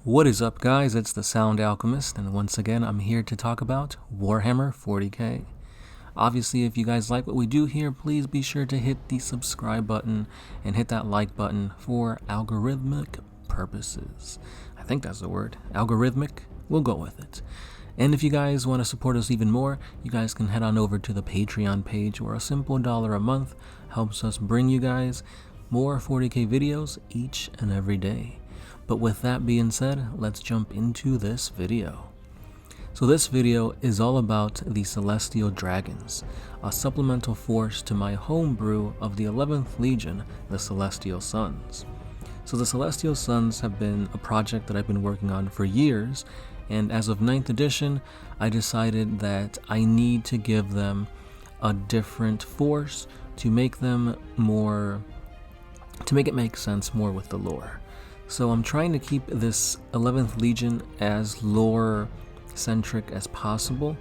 What is up, guys? It's the Sound Alchemist, and once again I'm here to talk about Warhammer 40k. Obviously, if you guys like what we do here, please be sure to hit the subscribe button and hit that like button for algorithmic purposes. I think that's the word. Algorithmic? We'll go with it. And if you guys want to support us even more, you guys can head on over to the Patreon page, where a simple $1 a month helps us bring you guys more 40k videos each and every day. But with that being said, let's jump into this video. So this video is all about the Celestial Dragons, a supplemental force to my homebrew of the 11th Legion, the Celestial Sons. So the Celestial Sons have been a project that I've been working on for years, and as of 9th edition, I decided that I need to give them a different force to make them more, to make it make sense more with the lore. So I'm trying to keep this 11th Legion as lore-centric as possible,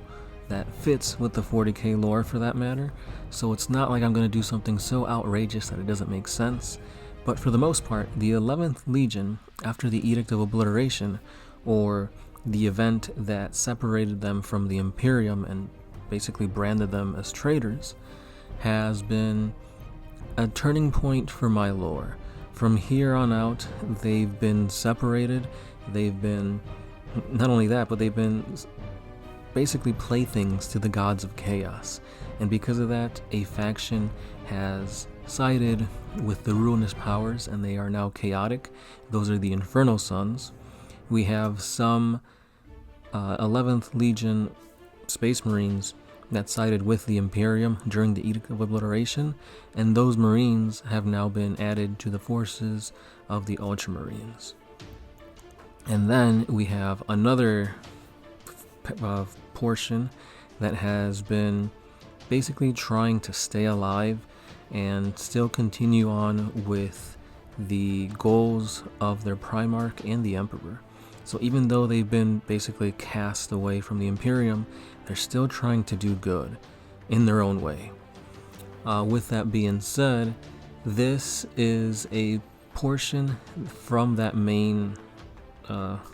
that fits with the 40k lore for that matter. So it's not like I'm going to do something so outrageous that it doesn't make sense. But for the most part, the 11th Legion, after the Edict of Obliteration, or the event that separated them from the Imperium and basically branded them as traitors, has been a turning point for my lore. From here on out, they've been separated. They've been, not only that, but they've been basically playthings to the gods of chaos. And because of that, a faction has sided with the ruinous powers, and they are now chaotic. Those are the Infernal Sons. We have some 11th Legion Space Marines that sided with the Imperium during the Edict of Obliteration, and those Marines have now been added to the forces of the Ultramarines. And then we have another portion that has been basically trying to stay alive and still continue on with the goals of their Primarch and the Emperor. So even though they've been basically cast away from the Imperium, they're still trying to do good in their own way. With that being said, this is a portion from that main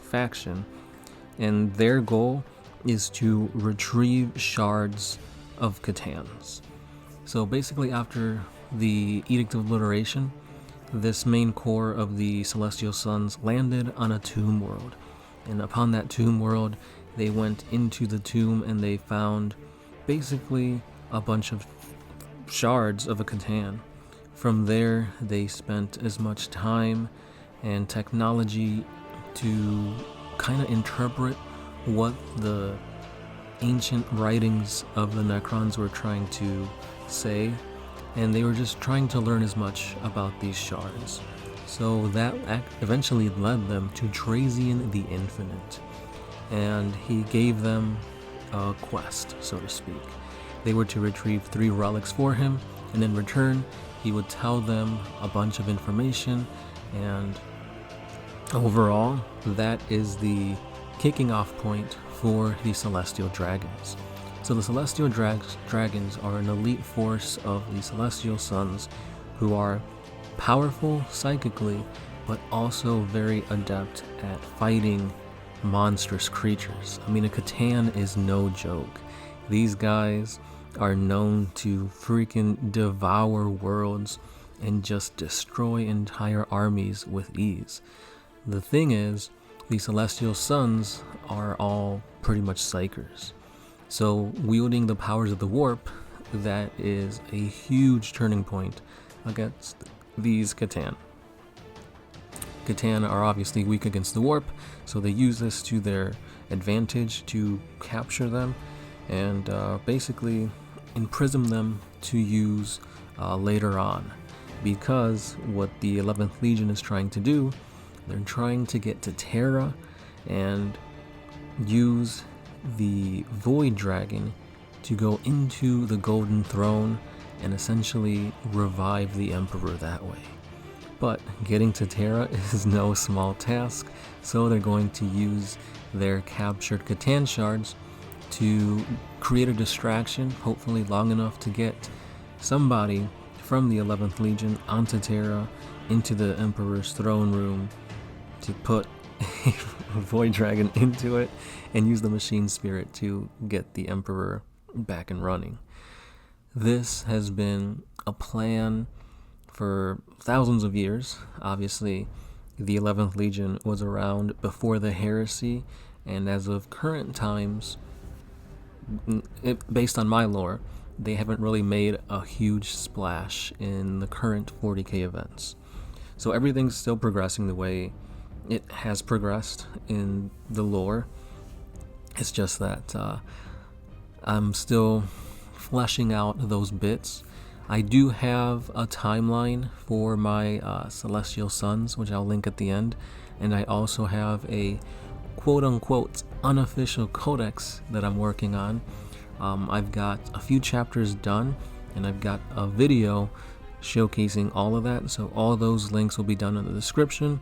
faction, and their goal is to retrieve shards of Cthans. So basically, after the Edict of Obliteration, this main core of the Celestial Sons landed on a tomb world. And upon that tomb world, they went into the tomb and they found basically a bunch of shards of a Cthan. From there, they spent as much time and technology to kind of interpret what the ancient writings of the Necrons were trying to say, and they were just trying to learn as much about these shards. So that eventually led them to Trazian the Infinite, and he gave them a quest, so to speak. They were to retrieve 3 relics for him, and in return, he would tell them a bunch of information, and overall, that is the kicking off point for the Celestial Dragons. So the Celestial Dragons are an elite force of the Celestial Sons who are powerful psychically, but also very adept at fighting monstrous creatures. I mean, a Cthan is no joke. These guys are known to freaking devour worlds and just destroy entire armies with ease. The thing is, the Celestial Sons are all pretty much psychers. So wielding the powers of the warp, that is a huge turning point against these Cthan. Cthan are obviously weak against the warp, so they use this to their advantage to capture them and basically imprison them to use later on. Because what the 11th Legion is trying to do, they're trying to get to Terra and use the Void Dragon to go into the Golden Throne and essentially revive the Emperor that way. But getting to Terra is no small task, so they're going to use their captured Cthan shards to create a distraction, hopefully long enough to get somebody from the 11th Legion onto Terra, into the Emperor's throne room, to put a void dragon into it and use the machine spirit to get the Emperor back and running. This has been a plan for thousands of years. Obviously, the 11th Legion was around before the heresy, and as of current times, based on my lore, they haven't really made a huge splash in the current 40k events. So everything's still progressing the way it has progressed in the lore. It's just that I'm still fleshing out those bits. I do have a timeline for my Celestial Sons, which I'll link at the end, and I also have a quote-unquote unofficial codex that I'm working on. I've got a few chapters done, and I've got a video showcasing all of that, so all those links will be done in the description,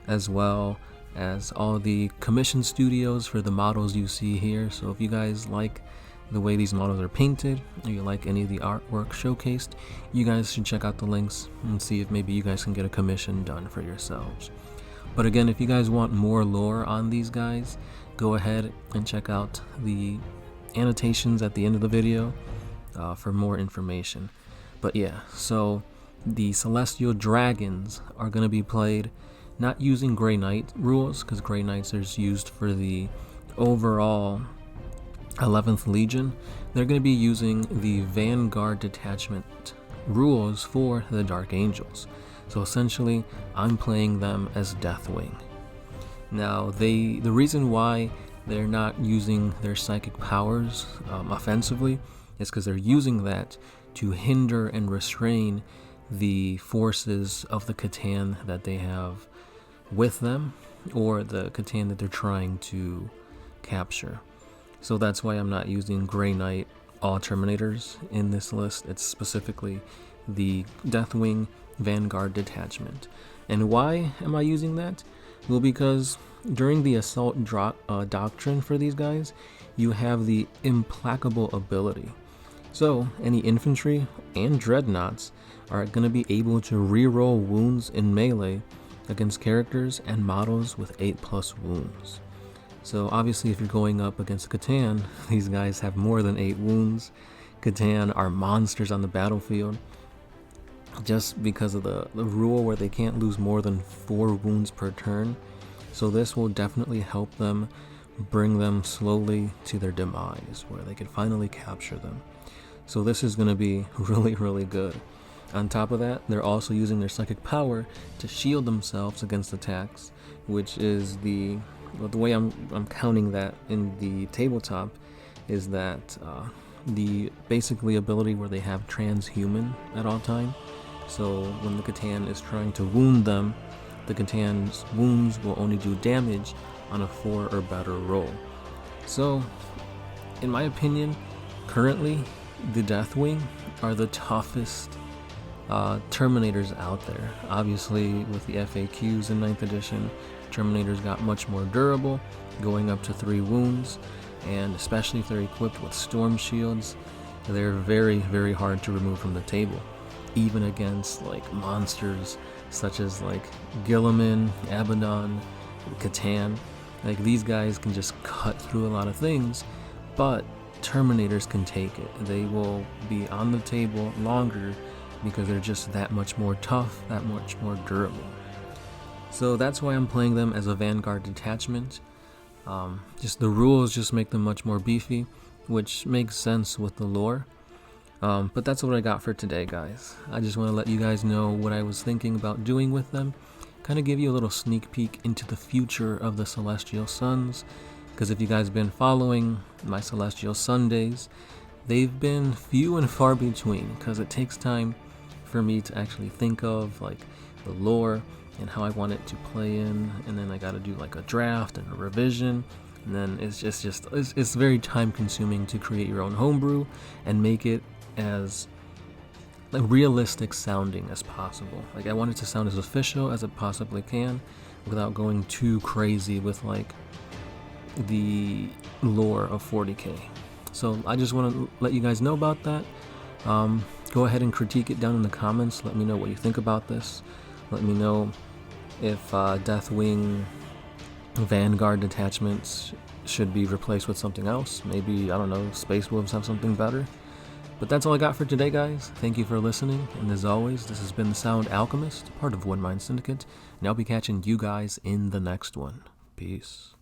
as well as all the commission studios for the models you see here. So if you guys like the way these models are painted, or you like any of the artwork showcased, you guys should check out the links and see if maybe you guys can get a commission done for yourselves. But again, if you guys want more lore on these guys, go ahead and check out the annotations at the end of the video for more information. But yeah, so the Celestial Dragons are going to be played not using Grey Knight rules, because Grey Knights are used for the overall 11th Legion. They're going to be using the Vanguard Detachment rules for the Dark Angels. So essentially, I'm playing them as Deathwing. Now, the reason why they're not using their psychic powers offensively is because they're using that to hinder and restrain the forces of the Catan that they have with them, or the Catan that they're trying to capture. So that's why I'm not using Grey Knight all Terminators in this list. It's specifically the Deathwing Vanguard Detachment. And why am I using that? Well, because during the Assault Doctrine for these guys, you have the Implacable ability. So any infantry and dreadnoughts are going to be able to reroll wounds in melee against characters and models with 8+ wounds. So obviously, if you're going up against Catan, these guys have more than 8 wounds. Catan are monsters on the battlefield, just because of the rule where they can't lose more than 4 wounds per turn. So this will definitely help them bring them slowly to their demise, where they can finally capture them. So this is going to be really, really good. On top of that, they're also using their psychic power to shield themselves against attacks, which is the way I'm counting that in the tabletop is that the basically ability where they have transhuman at all time. So when the Catan is trying to wound them, the Catan's wounds will only do damage on a 4 or better roll. So, in my opinion, currently the Deathwing are the toughest Terminators out there. Obviously, with the FAQs in 9th edition, Terminators got much more durable, going up to 3 wounds, and especially if they're equipped with storm shields, they're very, very hard to remove from the table, even against like monsters such as like Guilliman, Abaddon, Catan. Like these guys can just cut through a lot of things, but Terminators can take it. They will be on the table longer because they're just that much more tough, that much more durable. So that's why I'm playing them as a Vanguard Detachment. Just the rules just make them much more beefy, which makes sense with the lore. But that's what I got for today, guys. I just want to let you guys know what I was thinking about doing with them, kind of give you a little sneak peek into the future of the Celestial Sons, because if you guys have been following my Celestial Sundays, they've been few and far between, because it takes time for me to actually think of like the lore and how I want it to play in, and then I got to do like a draft and a revision, and then it's very time consuming to create your own homebrew and make it as like realistic sounding as possible. Like I want it to sound as official as it possibly can without going too crazy with like the lore of 40k. So I just want to let you guys know about that. Go ahead and critique it down in the comments. Let me know what you think about this. Let me know if Deathwing Vanguard detachments should be replaced with something else. Maybe, I don't know, Space Wolves have something better. But that's all I got for today, guys. Thank you for listening, and as always, this has been the Sound Alchemist, part of One Mind Syndicate, and I'll be catching you guys in the next one. Peace.